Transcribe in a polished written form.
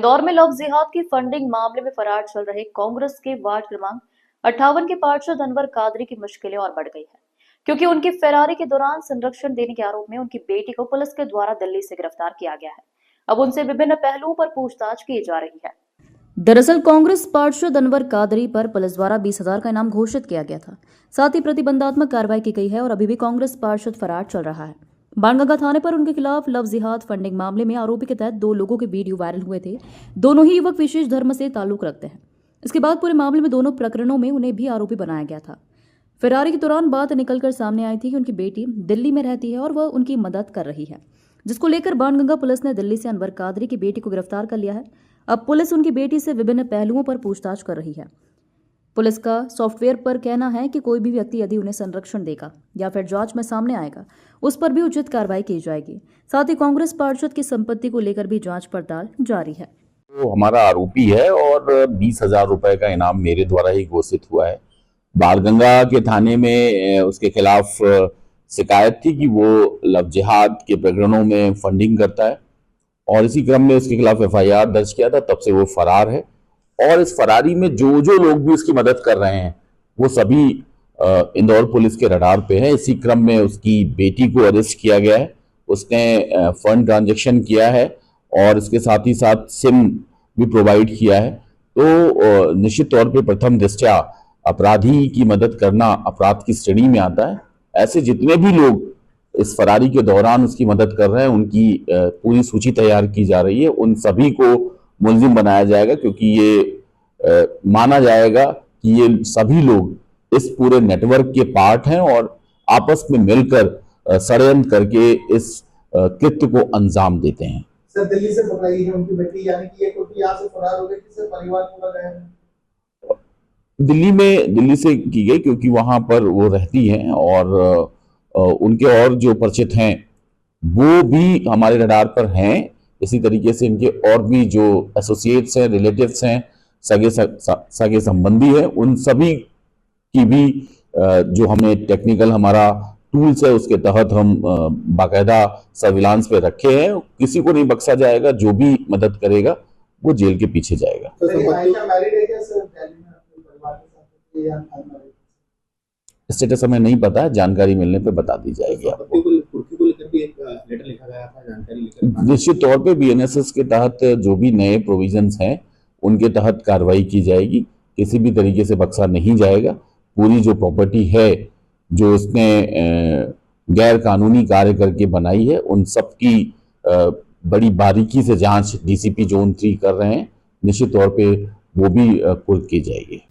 इंदौर में लव जिहाद की फंडिंग मामले में फरार चल रहे कांग्रेस के वार्ड क्रमांक 58 के पार्षद अनवर कादरी की मुश्किलें और बढ़ गई है, क्योंकि उनकी फरारी के दौरान संरक्षण देने के आरोप में उनकी बेटी को पुलिस के द्वारा दिल्ली से गिरफ्तार किया गया है। अब उनसे विभिन्न पहलुओं पर पूछताछ की जा रही है। दरअसल कांग्रेस पार्षद अनवर कादरी पर पुलिस द्वारा 20,000 का इनाम घोषित किया गया था। साथ ही प्रतिबंधात्मक कार्रवाई की गई है और अभी भी कांग्रेस पार्षद फरार चल रहा है। बाणगंगा थाने पर उनके खिलाफ लव जिहाद फंडिंग मामले में आरोपी के तहत 2 लोगों के वीडियो वायरल हुए थे। दोनों ही युवक विशेष धर्म से ताल्लुक रखते हैं। इसके बाद पूरे मामले में दोनों प्रकरणों में उन्हें भी आरोपी बनाया गया था। फरारी के दौरान बात निकलकर सामने आई थी कि उनकी बेटी दिल्ली में रहती है और वह उनकी मदद कर रही है, जिसको लेकर बाणगंगा पुलिस ने दिल्ली से अनवर कादरी की बेटी को गिरफ्तार कर लिया है। अब पुलिस उनकी बेटी से विभिन्न पहलुओं पर पूछताछ कर रही है। पुलिस का सॉफ्टवेयर पर कहना है कि कोई भी व्यक्ति यदि उन्हें संरक्षण देगा या फिर जांच में सामने आएगा, उस पर भी उचित कार्रवाई की जाएगी। साथ ही कांग्रेस पार्षद की संपत्ति को लेकर भी जांच पड़ताल जारी है। वो हमारा आरोपी है और 20,000 रुपए का इनाम मेरे द्वारा ही घोषित हुआ है। बाणगंगा के थाने में उसके खिलाफ शिकायत थी कि वो लव जिहाद के प्रकरणों में फंडिंग करता है और इसी क्रम में उसके खिलाफ FIR दर्ज किया था। तब से वो फरार है और इस फरारी में जो लोग भी उसकी मदद कर रहे हैं वो सभी इंदौर पुलिस के रडार पे है। इसी क्रम में उसकी बेटी को अरेस्ट किया गया है। उसने फंड ट्रांजैक्शन किया है और इसके साथ ही साथ सिम भी प्रोवाइड किया है। तो निश्चित तौर पे प्रथम दृष्टया अपराधी की मदद करना अपराध की श्रेणी में आता है। ऐसे जितने भी लोग इस फरारी के दौरान उसकी मदद कर रहे हैं उनकी पूरी सूची तैयार की जा रही है। उन सभी को मुलजिम बनाया जाएगा, क्योंकि ये माना जाएगा कि ये सभी लोग इस पूरे नेटवर्क के पार्ट हैं और आपस में मिलकर षड्यंत्र करके इस कृत्य को अंजाम देते हैं। सर, दिल्ली से पकड़ाई है उनकी बेटी, यानी कि ये क्योंकि यहाँ से फरार हो गए, किससे परिवार पूरा गया है? दिल्ली से की गई, क्योंकि वहां पर वो रहती हैं और उनके और जो परिचित हैं वो भी हमारे रडार पर हैं। इसी तरीके से इनके और भी जो एसोसिएट्स हैं, रिलेटिव्स हैं, सगे संबंधी हैं, उन सभी की भी जो हमें टेक्निकल हमारा टूल्स है उसके तहत हम बाकायदा सर्विलांस पे रखे हैं। किसी को नहीं बख्शा जाएगा। जो भी मदद करेगा वो जेल के पीछे जाएगा। स्टेटस हमें नहीं पता है, जानकारी मिलने पे बता दी जाएगी आपको। निश्चित तौर पे BNSS के तहत जो भी नए प्रोविजंस हैं उनके तहत कार्रवाई की जाएगी। किसी भी तरीके से बख्शा नहीं जाएगा। पूरी जो प्रॉपर्टी है जो इसने गैर कानूनी कार्य करके बनाई है उन सब की बड़ी बारीकी से जांच DCP Zone 3 कर रहे हैं। निश्चित तौर पे वो भी कुर्क की जाएगी।